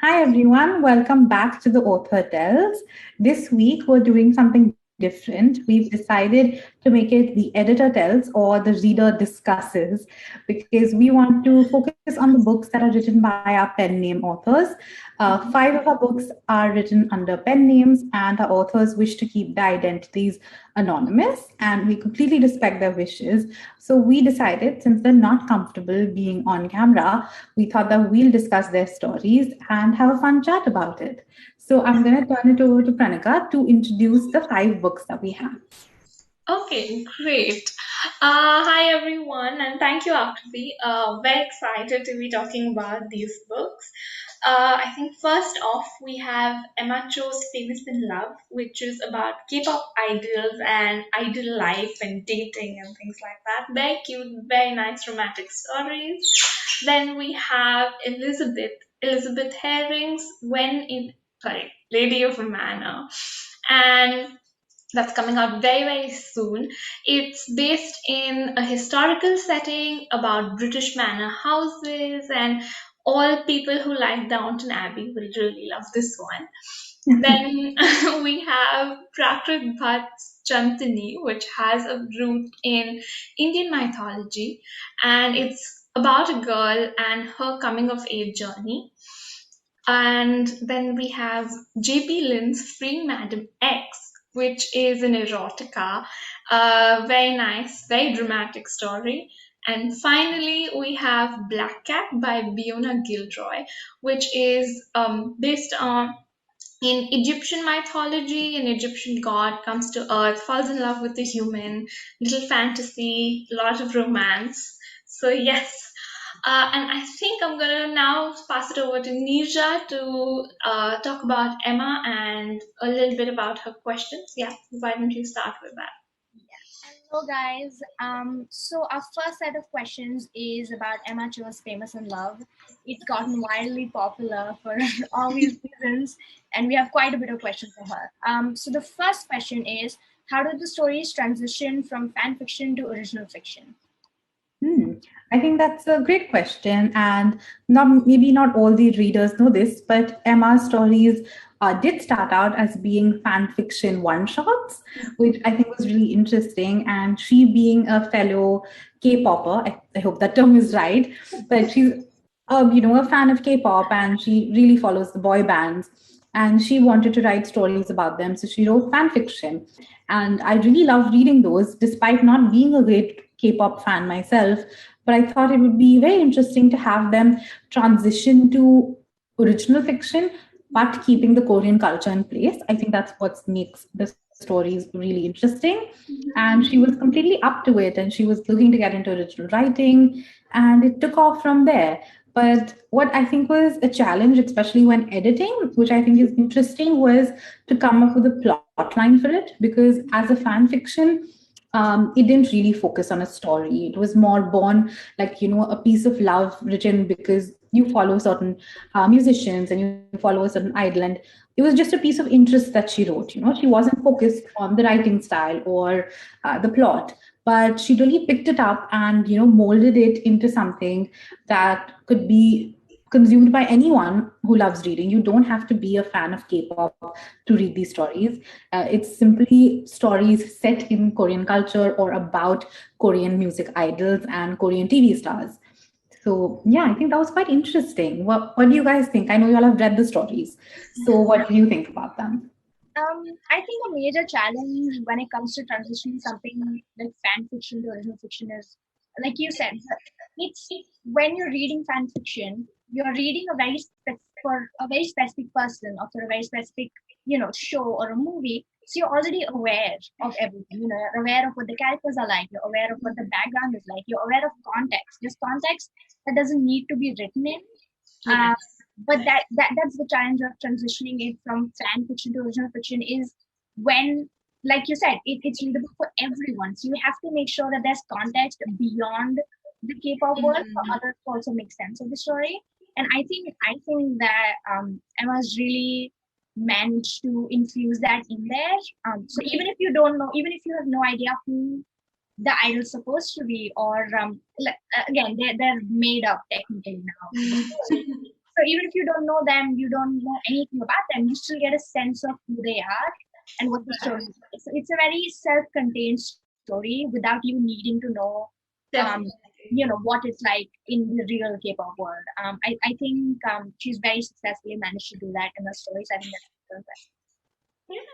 Hi everyone, welcome back to the Author Tells. This week we're doing something different. We've decided to make it the editor tells or the reader discusses because we want to focus on the books that are written by our pen name authors. Five of our books are written under pen names, and our authors wish to keep their identities anonymous, and we completely respect their wishes. So we decided, since they're not comfortable being on camera, we thought that we'll discuss their stories and have a fun chat about it. So I'm going to turn it over to Pranika to introduce the five books that we have. Okay, great. Hi everyone, and thank you, Akriti. Very excited to be talking about these books. I think first off, we have Emma Cho's Famous in Love, which is about K-pop idols and idol life and dating and things like that. Very cute, very nice romantic stories. Then we have Elizabeth Herring's Lady of a Manor, and that's coming out very, very soon. It's based in a historical setting about British manor houses, and all people who like Downton Abbey will really love this one. Then we have Prakrit Bhatt's Chantini, which has a root in Indian mythology, and it's about a girl and her coming of age journey. And then we have J.P. Lynn's Free Madam X, which is an erotica. Very nice, very dramatic story. And finally, we have Black Cat by Beona Gilroy, which is based on in Egyptian mythology. An Egyptian god comes to Earth, falls in love with a human, little fantasy, lot of romance. So yes, and I think I'm gonna now pass it over to Neerja to talk about Emma and a little bit about her questions. Yeah, why don't you start with that? Hello, guys. So our first set of questions is about Emma Cho's Famous in Love. It's gotten wildly popular for obvious reasons, and we have quite a bit of questions for her. So the first question is, how did the stories transition from fan fiction to original fiction? Hmm. I think that's a great question, and not all the readers know this, but Emma's stories did start out as being fan fiction one shots, which I think was really interesting. And she, being a fellow K-popper, I hope that term is right, but she's a fan of K-pop, and she really follows the boy bands. And she wanted to write stories about them, so she wrote fan fiction. And I really love reading those, despite not being a great K-pop fan myself. But I thought it would be very interesting to have them transition to original fiction, but keeping the Korean culture in place. I think that's what makes the stories really interesting. And she was completely up to it, and she was looking to get into original writing, and it took off from there. But what I think was a challenge, especially when editing, which I think is interesting, was to come up with a plot line for it. Because as a fan fiction, it didn't really focus on a story. It was more born like, a piece of love written because you follow certain musicians and you follow a certain idol. And it was just a piece of interest that she wrote. She wasn't focused on the writing style or the plot, but she really picked it up and, molded it into something that could be consumed by anyone who loves reading. You don't have to be a fan of K-pop to read these stories. It's simply stories set in Korean culture or about Korean music idols and Korean TV stars. So yeah, I think that was quite interesting. What do you guys think? I know you all have read the stories. So what do you think about them? I think a major challenge when it comes to transitioning something like fan fiction to original fiction is, like you said, it's when you're reading fan fiction, you're reading for a very specific person or for a very specific, show or a movie. So you're already aware of everything. You're aware of what the characters are like. You're aware of what the background is like. You're aware of context. Just context that doesn't need to be written in. Yeah. But that's the challenge of transitioning it from fan fiction to original fiction is when, like you said, it's readable for everyone. So you have to make sure that there's context beyond the K-pop world for Mhm. others to also make sense of the story. And I think that Emma's really managed to infuse that in there. So even if you don't know, even if you have no idea who the idol's supposed to be, or again, they're made up technically now. So even if you don't know them, you don't know anything about them, you still get a sense of who they are and what the story is. It's a very self-contained story without you needing to know, um, what it's like in the real K-pop world. I think she's very successfully managed to do that in her stories. I think that's so impressive.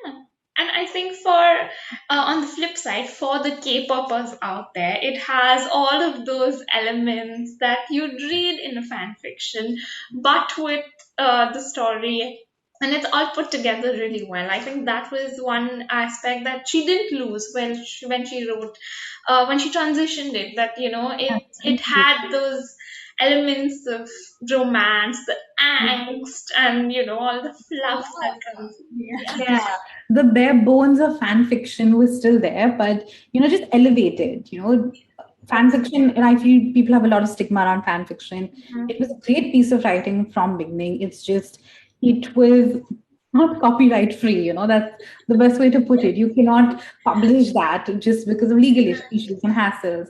Yeah. And I think for on the flip side, for the K-popers out there, it has all of those elements that you'd read in a fan fiction, but with the story, and it's all put together really well. I think that was one aspect that she didn't lose when she wrote, when she transitioned it. That it had those elements of romance, the angst, and all the fluff that comes. Yeah. Yeah, the bare bones of fan fiction was still there, but just elevated. Fan fiction, and I feel people have a lot of stigma around fan fiction. It was a great piece of writing from beginning. It's just it was not copyright free. That's the best way to put it. You cannot publish that just because of legal issues and hassles.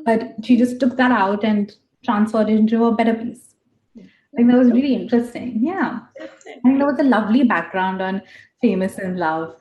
But she just took that out and transferred it into a better piece. I think that was really interesting. Yeah. I think there was a lovely background on Famous in Love.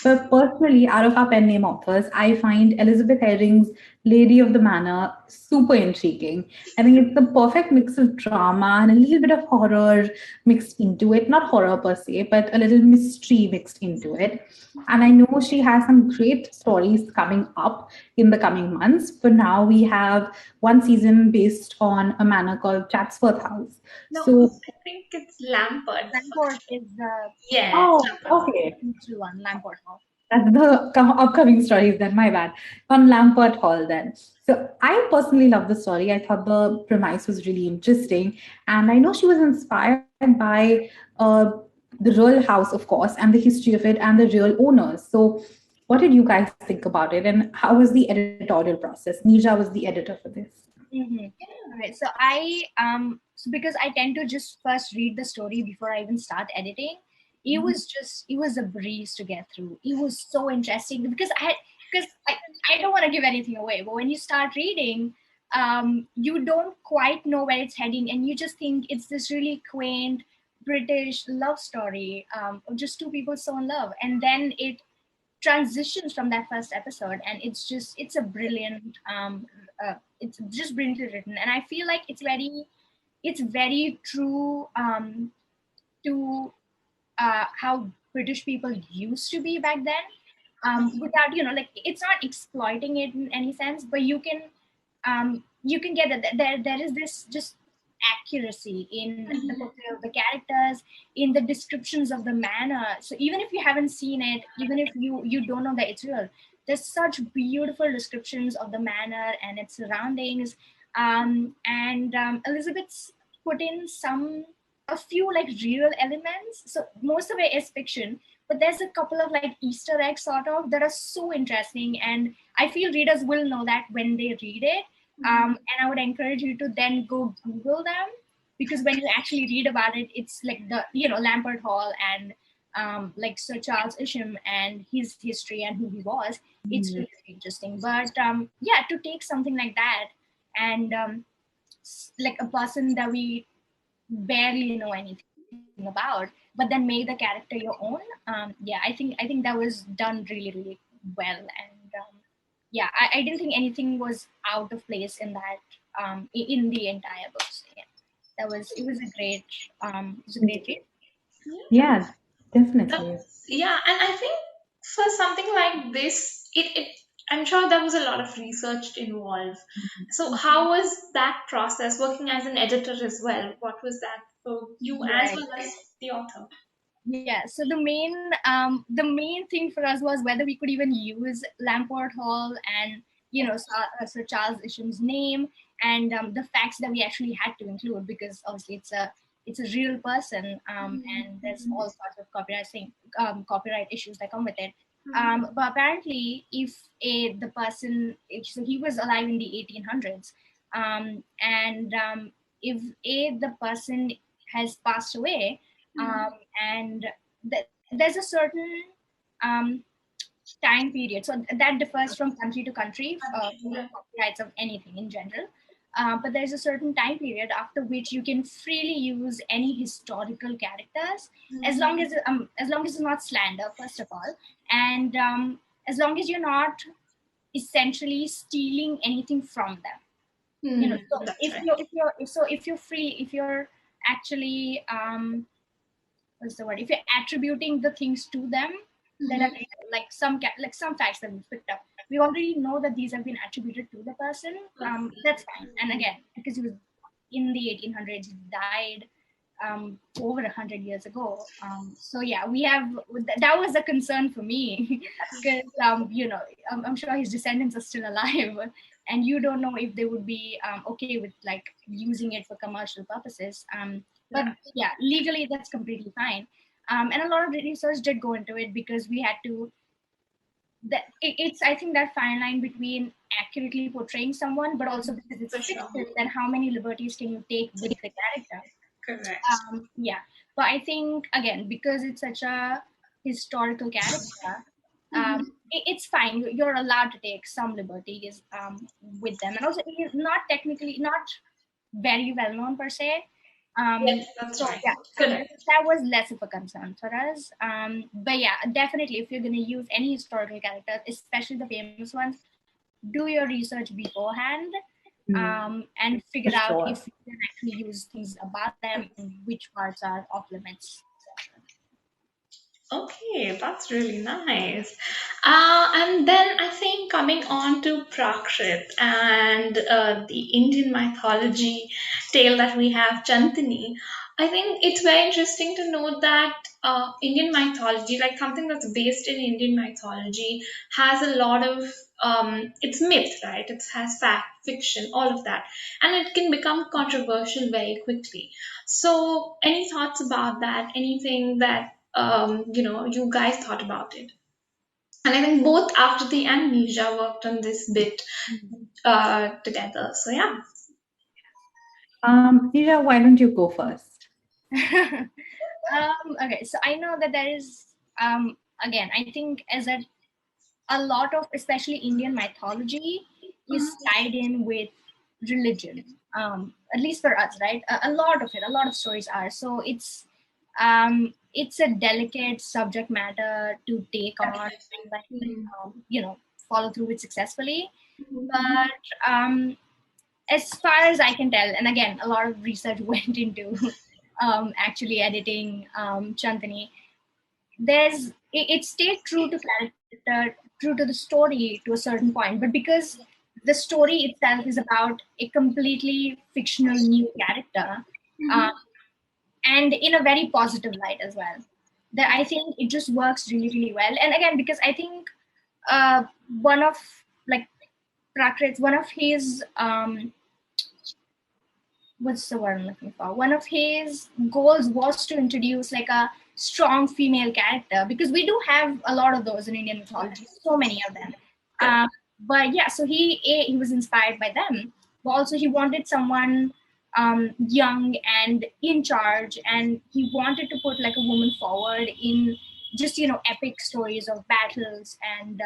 But personally, out of our pen name authors, I find Elizabeth Herring's Lady of the Manor super intriguing. I think it's the perfect mix of drama and a little bit of horror mixed into it. Not horror per se, but a little mystery mixed into it. And I know she has some great stories coming up in the coming months. For now, we have one season based on a manor called Chatsworth House. No, So, I think it's Lampard. Lamport is the Yes. oh, okay. one, Lamport Hall. That's the upcoming stories then, my bad. On Lampert Hall then. So I personally love the story. I thought the premise was really interesting. And I know she was inspired by the real house, of course, and the history of it and the real owners. So what did you guys think about it? And how was the editorial process? Neerja was the editor for this. Right. So because I tend to just first read the story before I even start editing, it was a breeze to get through. It was so interesting because I don't want to give anything away, but when you start reading, you don't quite know where it's heading, and you just think it's this really quaint British love story of just two people so in love, and then it transitions from that first episode, and it's a brilliant it's just brilliantly written, and I feel like it's very true to how British people used to be back then, without like it's not exploiting it in any sense, but you can get that there is this just accuracy in the portrayal of the characters, in the descriptions of the manor. So even if you haven't seen it, even if you don't know that it's real, there's such beautiful descriptions of the manor and its surroundings. And Elizabeth's put in a few like real elements. So most of it is fiction, but there's a couple of like Easter eggs sort of that are so interesting, and I feel readers will know that when they read it. And I would encourage you to then go Google them, because when you actually read about it, it's like the Lampard Hall and like Sir Charles Isham and his history and who he was. It's really interesting. But yeah, to take something like that and like a person that we barely know anything about, but then make the character your own. Yeah, I think that was done really, really well, and yeah, I didn't think anything was out of place in that in the entire book. So, yeah, it was a great read. Yeah, definitely. Yeah, and I think for something like this, it I'm sure there was a lot of research involved. So how was that process working as an editor as well? What was that for you as Right. well as the author? Yeah, so the main thing for us was whether we could even use Lamport Hall and Sir Charles Isham's name, and the facts that we actually had to include, because obviously it's a real person, and there's all sorts of copyright issues that come with it. But apparently, if the person, so he was alive in the 1800s, and if the person has passed away, and there's a certain um, time period. So that differs from country to country for copyrights of anything in general. but there's a certain time period after which you can freely use any historical characters, as long as it's not slander, first of all, and as long as you're not essentially stealing anything from them. So That's right. if you're free, if you're actually what's the word, if you're attributing the things to them that are like some facts that we picked up, we already know that these have been attributed to the person. That's fine. And again, because he was in the 1800s, he died over 100 years ago. So yeah, we have that was a concern for me because I'm sure his descendants are still alive, and you don't know if they would be okay with like using it for commercial purposes. But yeah, legally that's completely fine. And a lot of research did go into it because we had to. It's I think that fine line between accurately portraying someone, but also because it's For sure. fiction, then how many liberties can you take with the character? Correct. Yeah, but I think again because it's such a historical character, it's fine. You're allowed to take some liberties with them, and also he's not technically not very well known per se. Yes, that's So right. yeah, so Correct. that was less of a concern for us. But yeah, definitely, if you're going to use any historical characters, especially the famous ones, do your research beforehand and For figure out sure. if you can actually use things about them and which parts are off limits, etc. Okay, that's really nice. And then I think coming on to Prakrit and the Indian mythology tale that we have, Chantini, I think it's very interesting to note that Indian mythology, like something that's based in Indian mythology, has a lot of it's myth, right? It has fact, fiction, all of that, and it can become controversial very quickly. So, any thoughts about that? Anything that you guys thought about it? And I think both Akriti and Neerja worked on this bit together. So yeah. Neerja, why don't you go first? Okay, so I know that there is again, I think as a lot of especially Indian mythology is tied in with religion. At least for us, right? A lot of it, a lot of stories are. So it's a delicate subject matter to take on and like follow through with successfully. But as far as I can tell, and again, a lot of research went into actually editing Chantini. It stayed true to character, true to the story to a certain point, but because the story itself is about a completely fictional new character, uh, and in a very positive light as well. That I think it just works really, really well. And again, because I think one of like Prakrit's one of his what's the word I'm looking for? One of his goals was to introduce like a strong female character because we do have a lot of those in Indian mythology, so many of them. But yeah, so he was inspired by them, but also he wanted someone young and in charge, and he wanted to put like a woman forward in just epic stories of battles and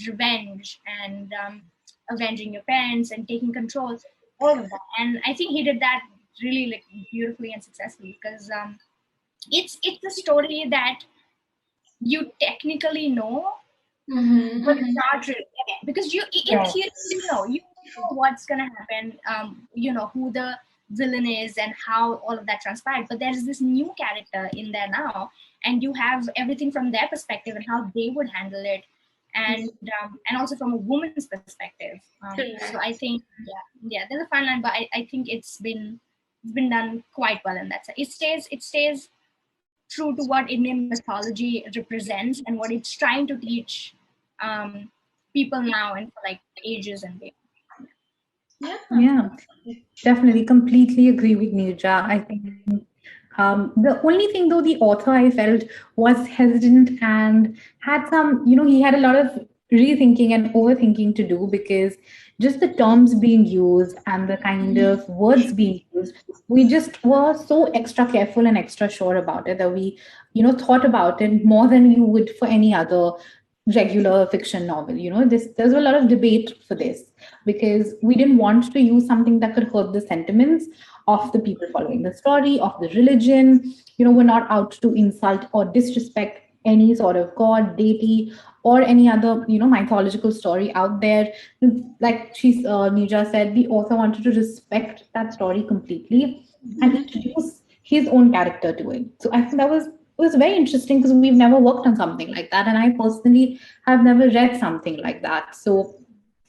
revenge and avenging your parents and taking control, all of that. And I think he did that really like beautifully and successfully because it's a story that you technically know, but it's not really because in Right. theory you know what's gonna happen, who the villain is and how all of that transpired. But there's this new character in there now, and you have everything from their perspective and how they would handle it, and also from a woman's perspective. So I think yeah, there's a fine line, but I think it's been done quite well in that sense. It stays true to what Indian mythology represents and what it's trying to teach um, people now and for like ages and beyond. Yeah, definitely. Completely agree with Neerja. I think the only thing, though, the author I felt was hesitant and had some, he had a lot of rethinking and overthinking to do because just the terms being used and the kind of words being used, we just were so extra careful and extra sure about it that we, thought about it more than you would for any other regular fiction novel. There's a lot of debate for this because we didn't want to use something that could hurt the sentiments of the people following the story, of the religion. We're not out to insult or disrespect any sort of god, deity, or any other mythological story out there. Like Neerja said, the author wanted to respect that story completely and introduce his own character to it. So I think that was very interesting because we've never worked on something like that, and I personally have never read something like that. So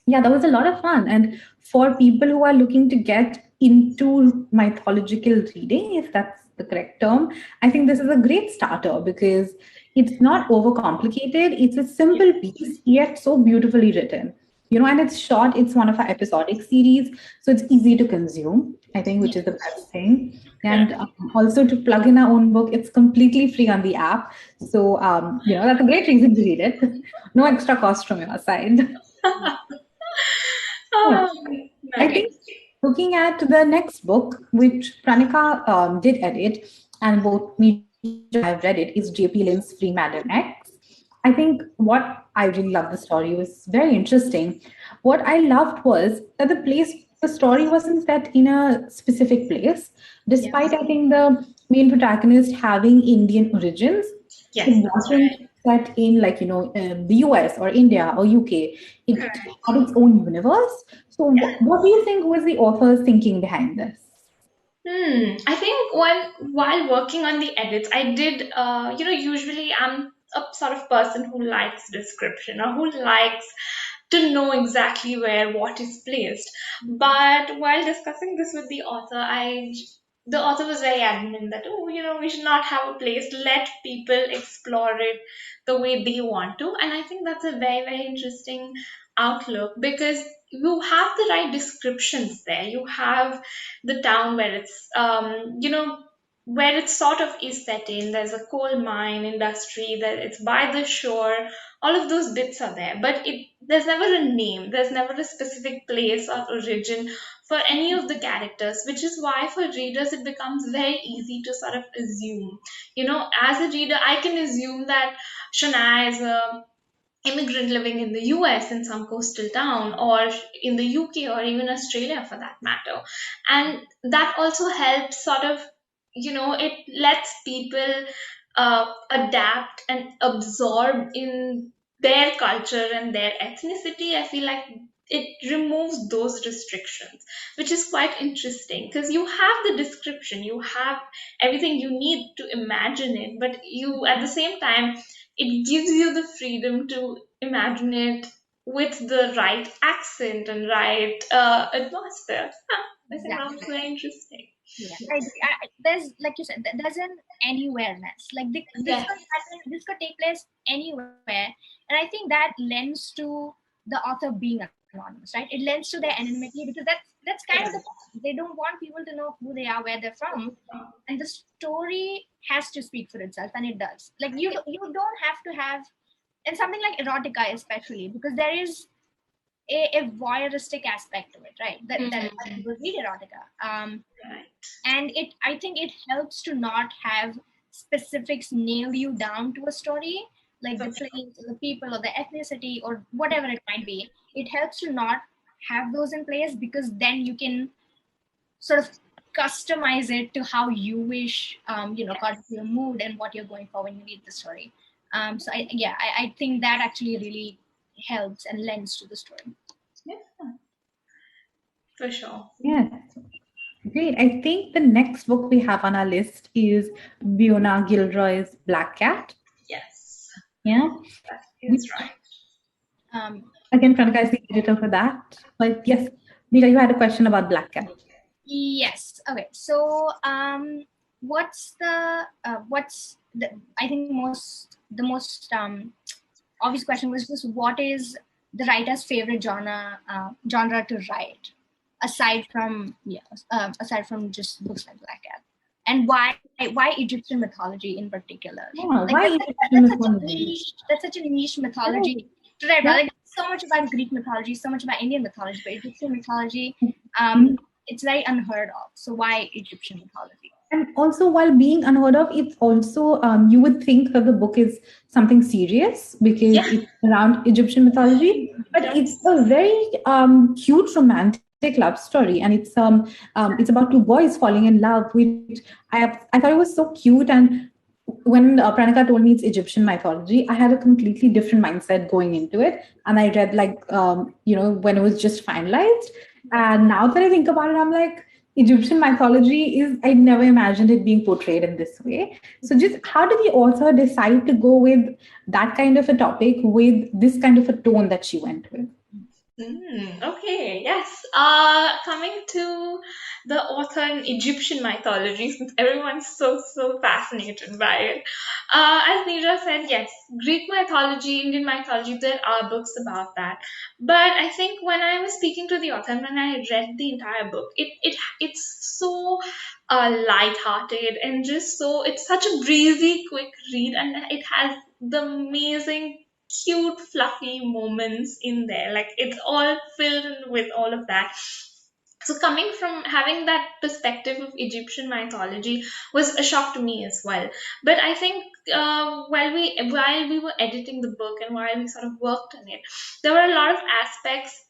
yeah, that was a lot of fun. And for people who are looking to get into mythological reading, if that's the correct term, I think this is a great starter because it's not overcomplicated. It's a simple piece, yet so beautifully written. And it's short. It's one of our episodic series, so it's easy to consume, I think, which is the best thing. And also to plug in our own book, it's completely free on the app. So, that's a great reason to read it. No extra cost from your side. Yeah. I think looking at the next book, which Pranika did edit, and both Neerja and I have read it, is J.P. Lynn's Free Manor X. I think what I really loved the story was very interesting. What I loved was that the story wasn't set in a specific place, despite I think the main protagonist having Indian origins. Yes, It wasn't set in the US or India or UK. It had its own universe. So what do you think was the author's thinking behind this? I think while working on the edits, I did, usually I'm a sort of person who likes description or who likes to know exactly where what is placed. But while discussing this with the author, the author was very adamant that, we should not have a place. Let people explore it the way they want to. And I think that's a very, very interesting outlook because you have the right descriptions there. You have the town where where it sort of is set in. There's a coal mine industry, that it's by the shore. All of those bits are there, but there's never a name. There's never a specific place or origin for any of the characters, which is why for readers it becomes very easy to sort of assume. As a reader, I can assume that Shania is a immigrant living in the US in some coastal town or in the UK or even Australia for that matter. And that also helps sort of, it lets people adapt and absorb in their culture and their ethnicity. I feel like it removes those restrictions, which is quite interesting because you have the description, you have everything you need to imagine it, but you at the same time it gives you the freedom to imagine it with the right accent and right atmosphere. I think that's very interesting. Yeah, I agree. There's, like you said, there's an anywhereness. Like this could take place anywhere, and I think that lends to the author being anonymous, right? It lends to their anonymity because that's kind of the point. They don't want people to know who they are, where they're from, and the story has to speak for itself, and it does. Like you don't have to have, and something like erotica especially, because there is a voyeuristic aspect to it, right? That people read erotica. And I think it helps to not have specifics nail you down to a story, like the place or the people or the ethnicity or whatever it might be. It helps to not have those in place because then you can sort of customize it to how you wish, according to your mood and what you're going for when you read the story. So I think that actually really helps and lends to the story. Yeah, for sure. Yeah. Great. I think the next book we have on our list is Beona Gilroy's Black Cat. Yes. Yeah. That is right. Again, Pranika is the editor for that. But yes, Neerja, you had a question about Black Cat. Yes. Okay. So, what's the I think the most obvious question was just what is the writer's favorite genre to write aside from just books like Black Cat, and why Egyptian mythology in particular? Why Egyptian mythology? That's such a niche mythology to write about. Like, so much about Greek mythology, so much about Indian mythology, but Egyptian mythology, it's very unheard of. So why Egyptian mythology? And also, while being unheard of, it's also, you would think that the book is something serious because Yeah, it's around Egyptian mythology, but it's yes. a very cute romantic love story, and it's about two boys falling in love, which I thought it was so cute. And when Pranika told me it's Egyptian mythology, I had a completely different mindset going into it, and I read like when it was just finalized. And now that I think about it, I'm like, Egyptian mythology is, I never imagined it being portrayed in this way. So, just how did the author decide to go with that kind of a topic with this kind of a tone that she went with? Okay, yes. Coming to the author in Egyptian mythology, since everyone's so fascinated by it. As Neerja said, yes, Greek mythology, Indian mythology, there are books about that. But I think when I was speaking to the author, and when I read the entire book, it's so light-hearted and just so it's such a breezy, quick read, and it has the amazing cute fluffy moments in there, like it's all filled in with all of that. So coming from having that perspective of Egyptian mythology was a shock to me as well. But I think while we were editing the book and while we sort of worked on it, there were a lot of aspects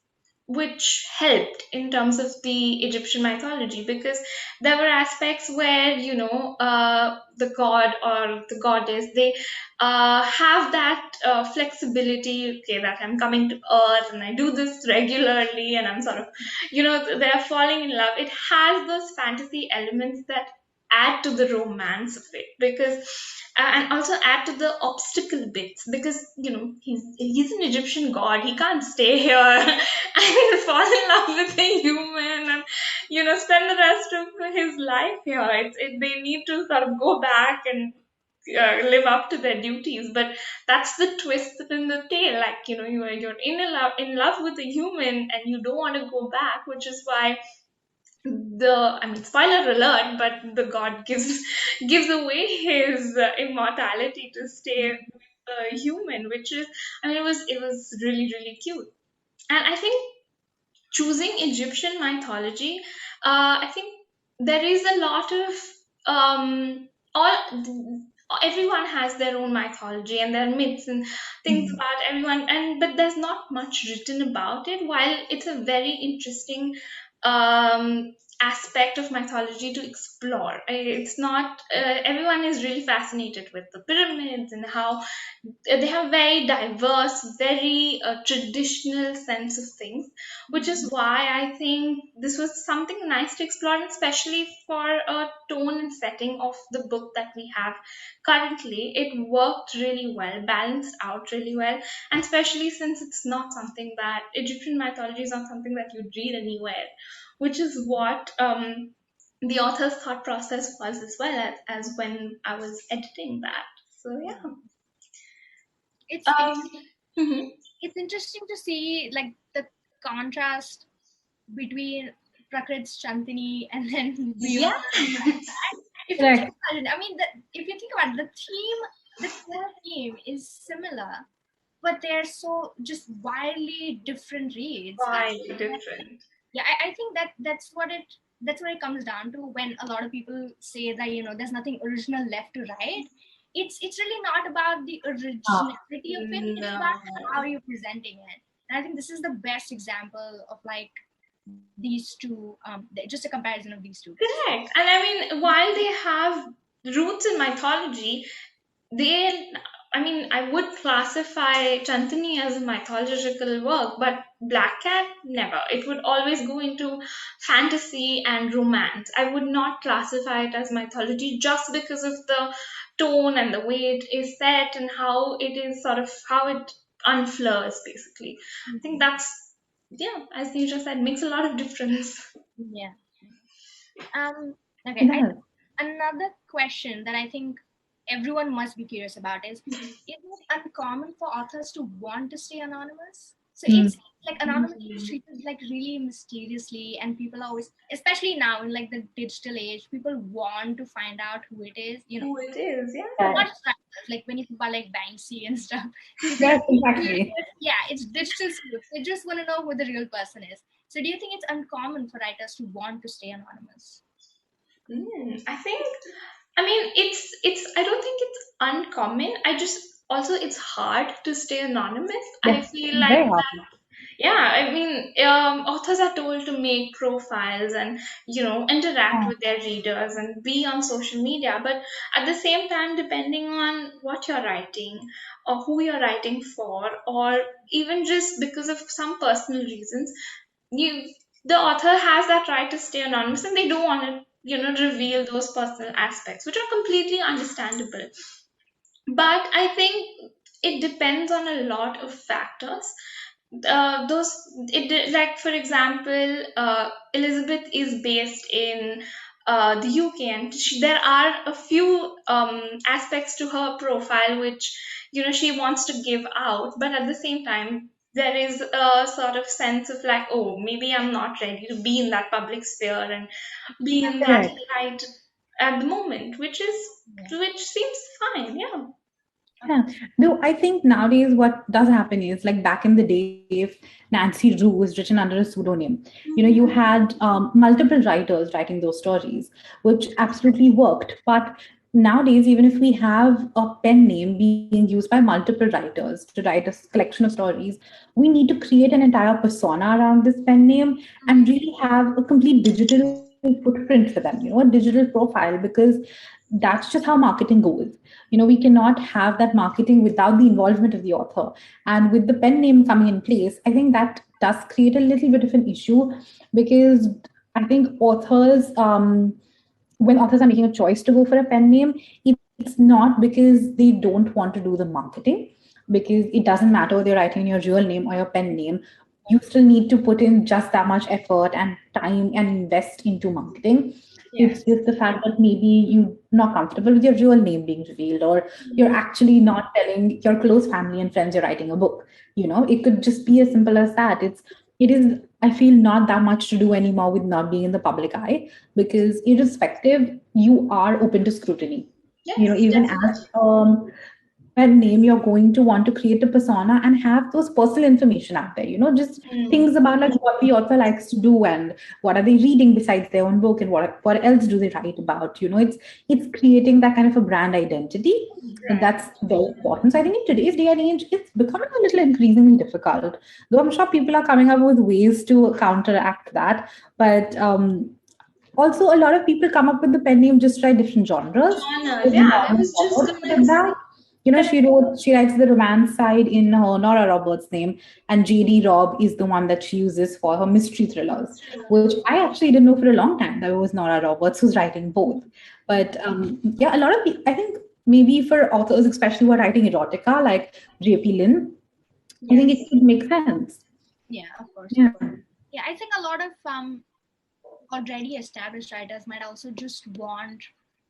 which helped in terms of the Egyptian mythology, because there were aspects where the god or the goddess, they have that flexibility, okay, that I'm coming to earth and I do this regularly and I'm sort of they're falling in love. It has those fantasy elements that add to the romance of it, because and also add to the obstacle bits, because he's an Egyptian god, he can't stay here and fall in love with a human and spend the rest of his life here. They need to sort of go back and live up to their duties. But that's the twist in the tale, like you're in love with a human and you don't want to go back, which is why I mean, spoiler alert, but the god gives away his immortality to stay with a human, which is, I mean, it was really really cute. And I think choosing Egyptian mythology, I think there is a lot of all everyone has their own mythology and their myths and things about everyone, and but there's not much written about it. While it's a very interesting aspect of mythology to explore, it's not everyone is really fascinated with the pyramids and how they have very diverse, very traditional sense of things, which is why I think this was something nice to explore, and especially for a tone and setting of the book that we have currently. It worked really well, balanced out really well, and especially since it's not something that Egyptian mythology is not something that you'd read anywhere, which is what the author's thought process was as well as when I was editing that. So yeah. It's Um, mhm. it's interesting to see like the contrast between Prakrit's Chantini and then Yeah. Beona. If you think Correct. about it, I mean, if you think about it, the core theme is similar, but they're so just wildly different reads. Quite different. Yeah, I think that's what it comes down to when a lot of people say that there's nothing original left to write. It's really not about the Ah, originality of it. It's No. about how you're presenting it. And I think this is the best example of like these two, just a comparison of these two. Correct. And I mean, while they have roots in mythology, they, I mean, I would classify Chantini as a mythological work, but Black Cat, never. It would always go into fantasy and romance. I would not classify it as mythology just because of the tone and the way it is set and how it is sort of how it unflurs, basically. I think that's, yeah, as you just said, makes a lot of difference. Yeah. Um. it Okay. does. Another question that I think everyone must be curious about is it uncommon for authors to want to stay anonymous? So Mm. it's like anonymity is treated like really mysteriously, and people are always, especially now in like the digital age, people want to find out who it is. Who it is, yeah. Not Right. just writers, like when you think about like Banksy and stuff. People, Yes, exactly. yeah, it's digital sleuths. They just want to know who the real person is. So do you think it's uncommon for writers to want to stay anonymous? I think, I mean, I don't think it's uncommon. I just also it's hard to stay anonymous. I Yes, feel it's like very hard. yeah, I mean, authors are told to make profiles and, interact Yeah, with their readers and be on social media. But at the same time, depending on what you're writing or who you're writing for, or even just because of some personal reasons, you the author has that right to stay anonymous and they don't want to, reveal those personal aspects, which are completely understandable. But I think it depends on a lot of factors. Those like for example, Elizabeth is based in the UK, and there are a few aspects to her profile which she wants to give out, but at the same time there is a sort of sense of like, oh, maybe I'm not ready to be in that public sphere and be in that correct. light at the moment, Yeah. which seems fine, yeah. Yeah. Though I think nowadays what does happen is like back in the day, if Nancy Drew was written under a pseudonym, you had multiple writers writing those stories, which absolutely worked. But nowadays, even if we have a pen name being used by multiple writers to write a collection of stories, we need to create an entire persona around this pen name and really have a complete digital footprint for them, a digital profile, because that's just how marketing goes. We cannot have that marketing without the involvement of the author. And with the pen name coming in place, I think that does create a little bit of an issue, because I think authors, when authors are making a choice to go for a pen name, it's not because they don't want to do the marketing, because it doesn't matter whether you're writing your real name or your pen name. You still need to put in just that much effort and time and invest into marketing. It's Yes. just the fact that maybe you're not comfortable with your real name being revealed, or you're Mhm. actually not telling your close family and friends you're writing a book. It could just be as simple as that. It is, I feel, not that much to do anymore with not being in the public eye, because irrespective, you are open to scrutiny. Yes, Even as definitely. a name, you're going to want to create a persona and have those personal information out there. Just Mm. things about like what the author likes to do, and what are they reading besides their own book, and what else do they write about. It's creating that kind of a brand identity, and Right. that's very important. So I think in today's day and age, it's becoming a little increasingly difficult. Though I'm sure people are coming up with ways to counteract that, but also a lot of people come up with the pen name just try different genres. Genres. There's Yeah, I Nora was just Roberts gonna did that. say. Correct. She writes the romance side in her Nora Roberts name, and JD Robb is the one that she uses for her mystery thrillers, which I actually didn't know for a long time that it was Nora Roberts who's writing both. But yeah, a lot of people, I think maybe for authors, especially who are writing erotica like Lynn, I think it Yes. could make sense. Yeah, of course, Yeah. of course. Yeah, I think a lot of already established writers might also just want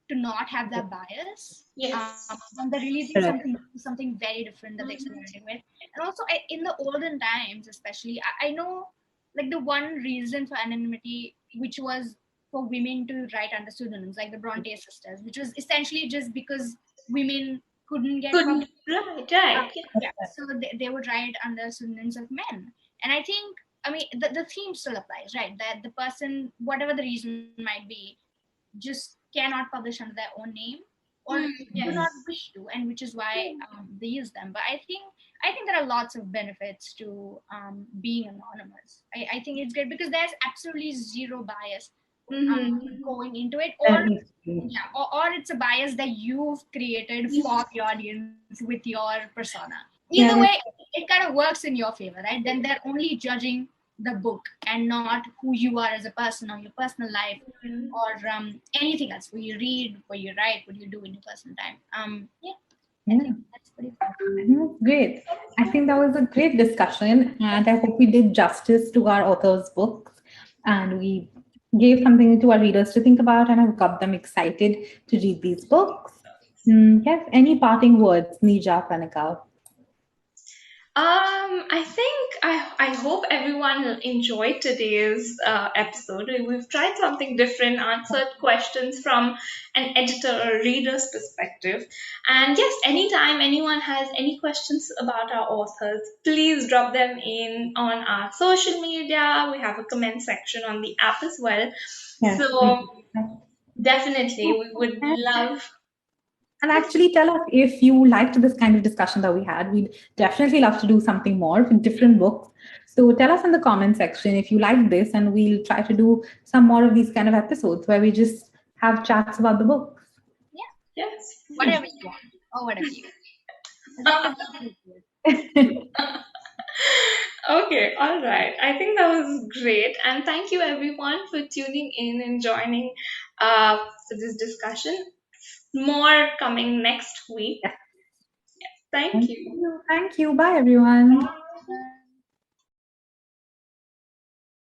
to not have that bias Yes. when they're releasing Correct. something very different that they're experimenting with. And also, in the olden times, especially, I know like the one reason for anonymity, which was for women to write under pseudonyms, like the Bronte sisters, which was essentially just because women couldn't get Couldn't. published. Right. Right. Yeah. Yeah, so they would write under pseudonyms of men. And I think, I mean, the theme still applies, right? That the person, whatever the reason might be, just cannot publish under their own name, or Mm, do not yes. wish to, and which is why they use them. But I think there are lots of benefits to being anonymous. I think it's good because there's absolutely zero bias Mm-hmm. going into it, or That is true. yeah, or it's a bias that you've created for the audience with your persona. Either way, Yeah, it kind of works in your favor, right? Then they're only judging the book and not who you are as a person or your personal life, or anything else, what you read, what you write, what you do in your personal time. Yeah, I yeah. think that's pretty fun. Great. I think that was a great discussion, and I hope we did justice to our author's books, and we gave something to our readers to think about, and have got them excited to read these books. Yes, any parting words, Neerja, Pranika? I think I hope everyone enjoyed today's episode. We've tried something different, answered questions from an editor or reader's perspective. And yes, anytime anyone has any questions about our authors, please drop them in on our social media. We have a comment section on the app as well. Yes, we So do. Definitely, we would love. And actually tell us if you liked this kind of discussion that we had. We'd definitely love to do something more with different books. So tell us in the comment section if you like this, and we'll try to do some more of these kind of episodes where we just have chats about the books. Yeah. Yes. Whatever you want. Or whatever you want. As long as it's good. Okay, all right. I think that was great. And thank you everyone for tuning in and joining for this discussion. More coming next week. Yes. Thank you. Thank you. Bye, everyone. Bye.